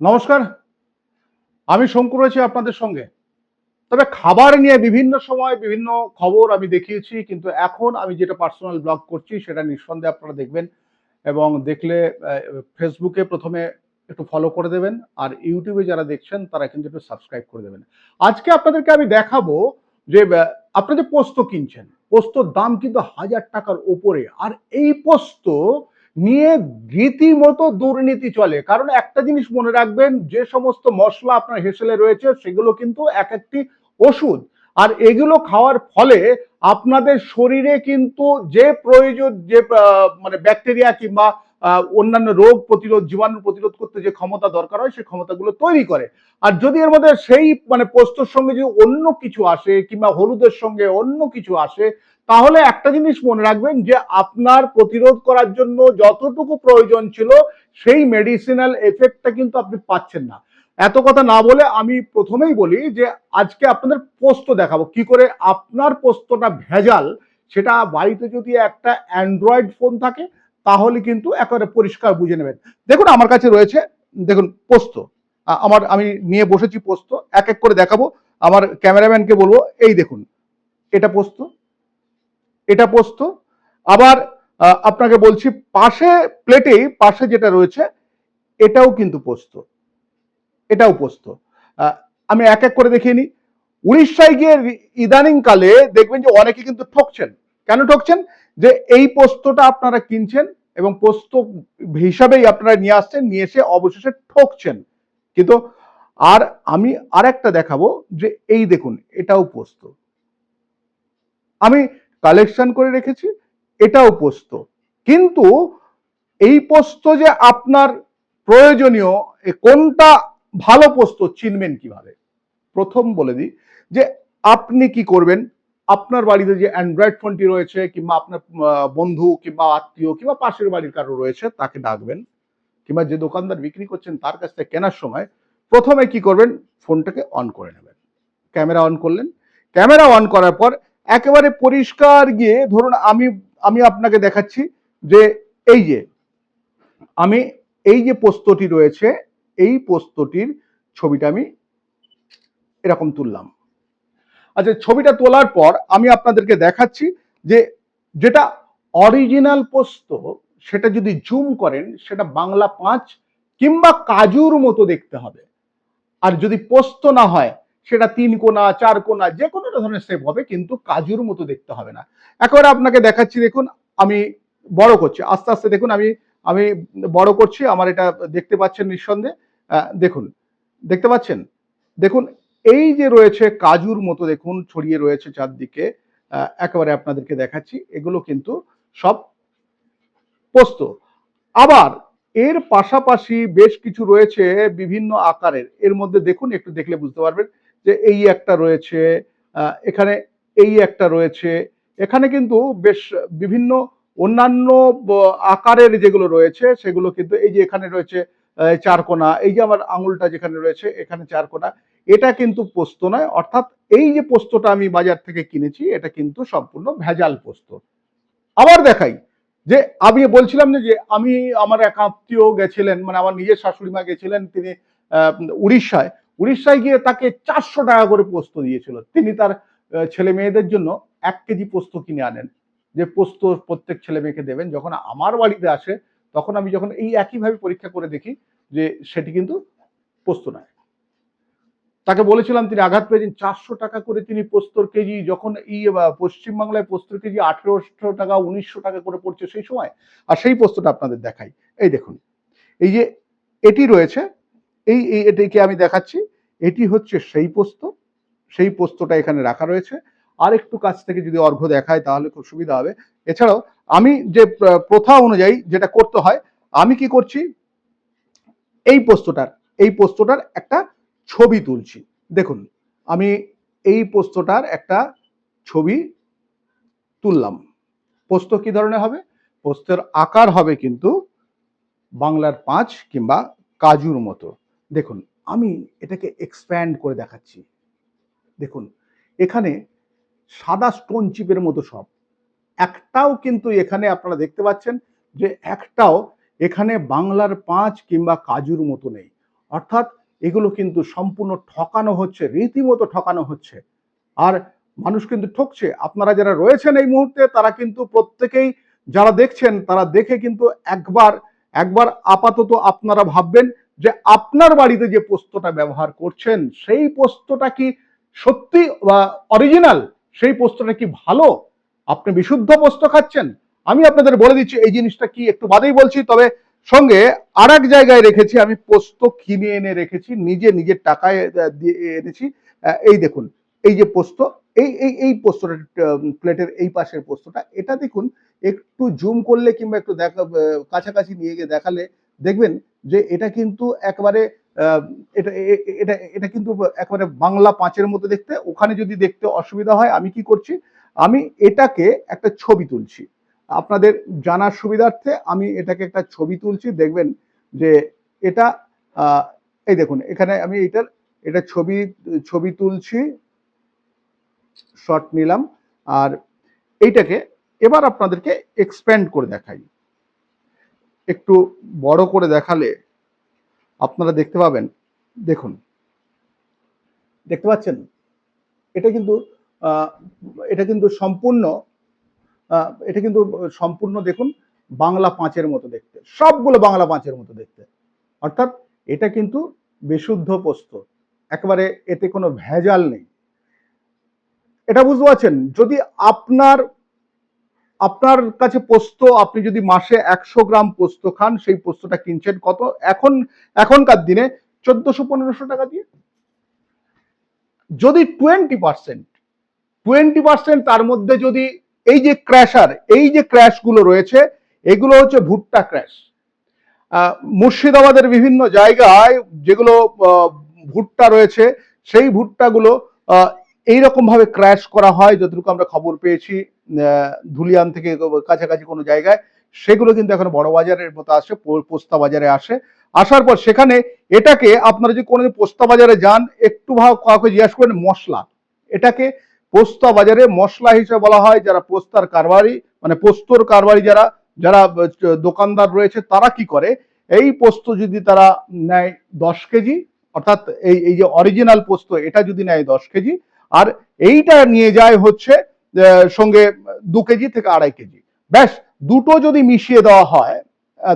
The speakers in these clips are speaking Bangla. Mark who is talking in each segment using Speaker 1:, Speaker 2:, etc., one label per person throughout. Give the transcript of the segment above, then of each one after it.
Speaker 1: নমস্কার, আমি শঙ্কু রয়েছি আপনাদের সঙ্গে। তবে খাবার নিয়ে বিভিন্ন সময় বিভিন্ন খবর আমি দেখিয়েছি, কিন্তু এখন আমি যেটা পার্সোনাল ব্লগ করছি সেটা নিঃসন্দেহে আপনারা দেখবেন এবং দেখলে ফেসবুকে প্রথমে একটু ফলো করে দেবেন, আর ইউটিউবে যারা দেখছেন তারা কিন্তু একটু সাবস্ক্রাইব করে দেবেন। আজকে আপনাদেরকে আমি দেখাবো যে আপনি যে পোস্ত কিনছেন, পোস্তর দাম কিন্তু ১,০০০ টাকার ওপরে। আর এই পোস্ত নিয়ে রীতিমতো দুর্নীতি চলে। কারণ একটা জিনিস মনে রাখবেন, যে সমস্ত মসলা আপনার হেসেলে রয়েছে সেগুলো কিন্তু এক একটি ওষুধ। আর এগুলো খাওয়ার ফলে আপনাদের শরীরে কিন্তু যে প্রয়োজন, যে মানে ব্যাকটেরিয়া কিংবা অন্যান্য রোগ প্রতিরোধ, জীবাণু প্রতিরোধ করতে যে ক্ষমতা দরকার হয় সেই ক্ষমতাগুলো তৈরি করে। আর যদি এর মধ্যে সেই মানে পোস্তর সঙ্গে যদি অন্য কিছু আসে কিংবা হলুদের সঙ্গে অন্য কিছু আসে, তাহলে একটা জিনিস মনে রাখবেন যে আপনার প্রতিরোধ করার জন্য যতটুকু প্রয়োজন ছিল সেই মেডিসিনাল এফেক্টটা কিন্তু আপনি পাচ্ছেন না। এত কথা না বলে আমি প্রথমেই বলি যে আজকে আপনাদের পোস্ত দেখাবো কি করে আপনার পোস্তটা ভেজাল। সেটা বাড়িতে যদি একটা অ্যান্ড্রয়েড ফোন থাকে তাহলে কিন্তু একেবারে পরিষ্কার বুঝে নেবেন। দেখুন আমার কাছে রয়েছে, দেখুন পোস্ত। আমি নিয়ে বসেছি পোস্ত, এক এক করে দেখাবো। আমার ক্যামেরাম্যানকে বলবো, এই দেখুন, এটা পোস্ত, এটা পোস্ত। আবার আপনাকে বলছি, পাশে প্লেটেই পাশে যেটা রয়েছে এটাও কিন্তু পোস্ত, এটাও পোস্ত। আহ, আমি এক এক করে দেখিয়ে নিই। উড়িষ্যায় গিয়ে ইদানিং কালে দেখবেন যে অনেকে কিন্তু ঠকছেন। কেন ঠকছেন? যে এই পোস্তটা আপনারা কিনছেন এবং পোস্ত হিসাবেই আপনারা নিয়ে আসছেন, নিয়ে এসে অবশেষে ঠকছেন কিন্তু। আর আমি আর একটা দেখাবো, যে এই দেখুন, এটাও পোস্ত, আমি কালেকশন করে রেখেছি, এটাও পোস্ত। কিন্তু এই পোস্ত যে আপনার প্রয়োজনীয়, কোনটা ভালো পোস্ত চিনবেন কিভাবে? প্রথম বলে দিই যে আপনি কি করবেন, আপনার বাড়িতে যে অ্যান্ড্রয়েড ফোনটি রয়েছে কিংবা আপনার বন্ধু কিংবা আত্মীয় কিংবা পাশের বাড়ির কারো রয়েছে তাকে ডাকবেন, কিংবা যে দোকানদার বিক্রি করছেন তার কাছ থেকে কেনার সময় প্রথমে কি করবেন, ফোনটাকে অন করে নেবেন। ক্যামেরা অন করলেন, ক্যামেরা অন করার পর একেবারে পরিষ্কার গিয়ে ধরুন আমি আমি আপনাকে দেখাচ্ছি যে এই যে আমি এই যে পোস্তটি রয়েছে, এই পোস্তটির ছবিটা আমি এরকম তুললাম। আচ্ছা, ছবিটা তোলার পর আমি আপনাদেরকে দেখাচ্ছি যে যেটা অরিজিনাল পোস্ত, সেটা যদি জুম করেন সেটা বাংলা ৫ কিংবা কাজুর মতো দেখতে হবে। আর যদি পোস্ত না হয় সেটা ৩ কোনা ৪ কোনা যে কোনো ধরনের শেপ হবে, কিন্তু কাজুর মতো দেখতে হবে না। একেবারে আপনাকে দেখাচ্ছি, দেখুন আমি বড় করছি আস্তে আস্তে, দেখুন আমি আমি বড় করছি, আমার এটা দেখতে পাচ্ছেন নিঃসন্দেহে। দেখুন, দেখতে পাচ্ছেন, দেখুন এই যে রয়েছে কাজুর মতো, দেখুন ছড়িয়ে রয়েছে চারদিকে। একেবারে আপনাদেরকে দেখাচ্ছি, এগুলো কিন্তু সব পোস্ত। আবার এর পাশাপাশি বেশ কিছু রয়েছে বিভিন্ন আকারের, এর মধ্যে দেখুন, একটু দেখলে বুঝতে পারবেন যে এই একটা রয়েছে, এখানে এই একটা রয়েছে, এখানে কিন্তু বেশ বিভিন্ন অন্যান্য আকারের যেগুলো রয়েছে সেগুলো কিন্তু এই যে এখানে রয়েছে ৪ কোনা, এই যে আমার আঙুলটা যেখানে রয়েছে এখানে ৪ কোনা। এটা কিন্তু পোস্ত নয়, অর্থাৎ এই যে পোস্তটা আমি বাজার থেকে কিনেছি এটা কিন্তু সম্পূর্ণ ভেজাল পোস্ত। আবার দেখাই, যে আমি বলছিলাম না যে আমি আমার এক আত্মীয় গেছিলেন, মানে আমার নিজের শাশুড়ি মা গেছিলেন, তিনি আহ, উড়িষ্যায় উড়িষ্যায় গিয়ে তাকে ৪০০ টাকা করে পোস্ত দিয়েছিল। তিনি তার ছেলে মেয়েদের জন্য ১ কেজি পোস্ত কিনে আনেন, যে পোস্ত প্রত্যেক ছেলে মেয়েকে দেবেন। যখন আমার বাড়িতে আসে তখন আমি যখন এই একইভাবে পরীক্ষা করে দেখি যে সেটি কিন্তু পোস্ত নয়। তাকে বলেছিলাম, তিনি আঘাত পেয়েছেন। ৪০০ টাকা করে তিনি পোস্তর কেজি, যখন এই পশ্চিমবাংলায় পোস্তর কেজি ১৮০০ টাকা ১৯০০ টাকা করে পড়ছে সেই সময়। আর সেই পোস্তটা আপনাদের দেখাই, এই দেখুন, এই যে এটি রয়েছে, এটিকে আমি দেখাচ্ছি, এটি হচ্ছে সেই পোস্ত, সেই পোস্তটা এখানে রাখা রয়েছে। আর একটু কাছ থেকে যদি অর্ঘ্য দেখায় তাহলে খুব সুবিধা হবে। এছাড়াও আমি যে প্রথা অনুযায়ী যেটা করতে হয়, আমি কি করছি, এই পোস্তটার এই পোস্তটার একটা ছবি তুলছি। দেখুন, আমি এই পোস্তটার একটা ছবি তুললাম। পোস্ত কি ধরনের হবে? পোস্তের আকার হবে কিন্তু বাংলার ৫ কিংবা কাজুর মতো। দেখুন, আমি এটাকে এক্সপ্যান্ড করে দেখাচ্ছি। দেখুন, এখানে সাদা স্টোন চিপের মতো সব, একটাও কিন্তু এখানে আপনারা দেখতে পাচ্ছেন যে একটাও এখানে বাংলার ৫ কিংবা কাজুর মতো নেই। অর্থাৎ এগুলো কিন্তু সম্পূর্ণ ঠকানো হচ্ছে, রীতিমতো ঠকানো হচ্ছে। আর মানুষ কিন্তু ঠকছে। আপনারা যারা রয়েছেন এই মুহূর্তে তারা কিন্তু প্রত্যেকেই, যারা দেখছেন তারা দেখে কিন্তু একবার একবার আপাতত আপনারা ভাববেন যে আপনার বাড়িতে যে পোস্তটা ব্যবহার করছেন সেই পোস্তটা কি সত্যি অরিজিনাল, সেই পোস্তটা কি ভালো, আপনি বিশুদ্ধ পোস্ত খাচ্ছেন। আমি আপনাদের বলে দিচ্ছি এই জিনিসটা কি, একটু বাদেই বলছি। তবে সঙ্গে আর এক জায়গায় রেখেছি, আমি পোস্ত কিনে এনে রেখেছি, নিজের টাকায় দিয়ে এনেছি। এই দেখুন, এই যে পোস্ত, এই পোস্তটা, প্লেটের এই পাশের পোস্তটা, এটা দেখুন, একটু জুম করলে কিংবা একটু দেখা কাছাকাছি নিয়ে গিয়ে দেখালে দেখবেন যে এটা কিন্তু একেবারে এটা এটা এটা কিন্তু একেবারে বাংলা পাঁচের মতো দেখতে। ওখানে যদি দেখতে অসুবিধা হয় আমি কি করছি, আমি এটাকে একটা ছবি তুলছি আপনাদের জানার সুবিধার্থে। আমি এটাকে একটা ছবি তুলছি, দেখবেন যে এটা এই দেখুন, এখানে আমি এটা ছবি তুলছি, শট নিলাম। আর এইটাকে এবার আপনাদেরকে এক্সপ্যান্ড করে দেখাই, একটু বড় করে দেখালে আপনারা দেখতে পাবেন। দেখুন, দেখতে পাচ্ছেন এটা কিন্তু এটা কিন্তু সম্পূর্ণ এটা কিন্তু সম্পূর্ণ দেখুন বাংলা পাঁচের মতো দেখতে, সবগুলো বাংলা পাঁচের মতো দেখতে। অর্থাৎ এটা কিন্তু বিশুদ্ধ পোস্ত, একেবারে এতে কোনো ভেজাল নেই। এটা বুঝতে পারছেন? যদি আপনার আপনার কাছে পোস্ত, আপনি যদি মাসে 100 গ্রাম পোস্ত খান, সেই পোস্তটা কিনছেন কত এখনকার দিনে 1400-1500 টাকা দিয়ে। যদি 20% তার মধ্যে যদি এই যে ক্র্যাশ গুলো রয়েছে, এগুলো হচ্ছে ভুট্টা ক্র্যাশ। মুর্শিদাবাদের বিভিন্ন জায়গায় যেগুলো ভুট্টা রয়েছে, সেই ভুট্টাগুলো এইরকম ভাবে ক্র্যাশ করা হয়, যতটুকু আমরা খবর পেয়েছি ধুলিয়ান থেকে কাছাকাছি কোনো জায়গায়। সেগুলো কিন্তু এখন বড় বাজারের মতো আসে, পোস্তা বাজারে আসে। আসার পর সেখানে এটাকে, আপনারা যদি কোনো পোস্তা বাজারে যান, একটু কাউকে জিজ্ঞাসা করেন মশলা, এটাকে পোস্তা বাজারে মশলা হিসেবে বলা হয়। যারা পোস্তার কারবারি, মানে পোস্তর কারবারি যারা যারা দোকানদার রয়েছে, তারা কি করে, এই পোস্ত যদি তারা নেয় 10 কেজি, অর্থাৎ এই যে অরিজিনাল পোস্ত, এটা যদি নেয় 10 কেজি, আর এইটা নিয়ে যায় হচ্ছে সঙ্গে 2 কেজি থেকে 2.5 কেজি, ব্যাস দুটো যদি মিশিয়ে দেওয়া হয়,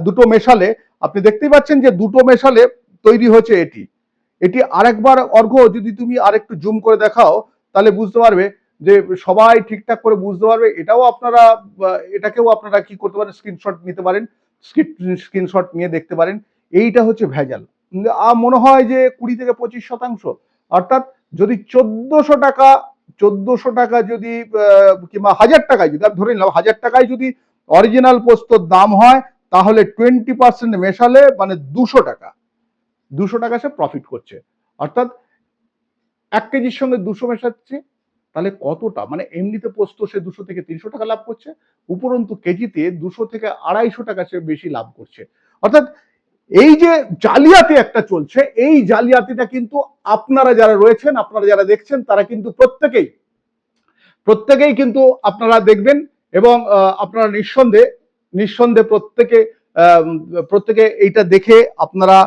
Speaker 1: দুটো মেশালে আপনি দেখতেই পাচ্ছেন যে দুটো মেশালে তৈরি হচ্ছে এটি আরেকবার অর্ঘ্য, যদি তুমি আরেকটু জুম করে দেখাও তাহলে বুঝতে পারবে যে সবাই ঠিকঠাক করে বুঝতে পারবে। এটাকেও আপনারা কি করতে পারেন, স্ক্রিনশট নিতে পারেন, স্ক্রিনশট নিয়ে দেখতে পারেন। এইটা হচ্ছে ভেজাল। মনে হয় যে 20-25%। অর্থাৎ যদি 1400 টাকা যদি কিংবা 1000 টাকায়, যদি আমি ধরে নিলাম 1000 টাকায় যদি অরিজিনাল পোস্তর দাম হয়, তাহলে 20% মেশালে মানে 200 টাকা সে প্রফিট করছে। অর্থাৎ 1 কেজির সঙ্গে 200 মেশাচ্ছে, তাহলে কতটা, মানে এমনিতে পোস্ত সে 200-300 টাকা লাভ করছে, উপরন্তু কেজিতে 200-250 টাকা সে বেশি লাভ করছে। অর্থাৎ এই যে জালিয়াতি একটা চলছে, এই জালিয়াতিটা কিন্তু আপনারা যারা রয়েছেন, আপনারা যারা দেখছেন, তারা কিন্তু প্রত্যেকেই কিন্তু আপনারা দেখবেন। এবং আপনারা নিঃসন্দেহে প্রত্যেকে এইটা দেখে আপনারা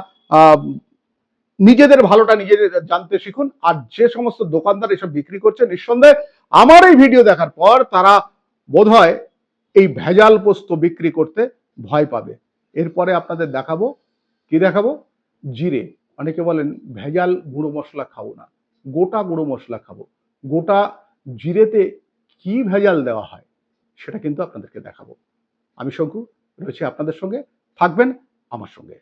Speaker 1: নিজেদের ভালোটা নিজেদের জানতে শিখুন। আর যে সমস্ত দোকানদার এসব বিক্রি করছে, নিঃসন্দেহে আমার এই ভিডিও দেখার পর তারা বোধহয় এই ভেজাল পোস্ত বিক্রি করতে ভয় পাবে। এরপরে আপনাদের কি দেখাবো, জিরে। অনেকে বলেন ভেজাল গুঁড়ো মশলা খাবো না, গোটা গুঁড়ো মশলা খাবো। গোটা জিরেতে কি ভেজাল দেওয়া হয় সেটা কিন্তু আপনাদেরকে দেখাবো। আমি শঙ্কু রয়েছি আপনাদের সঙ্গে, থাকবেন আমার সঙ্গে।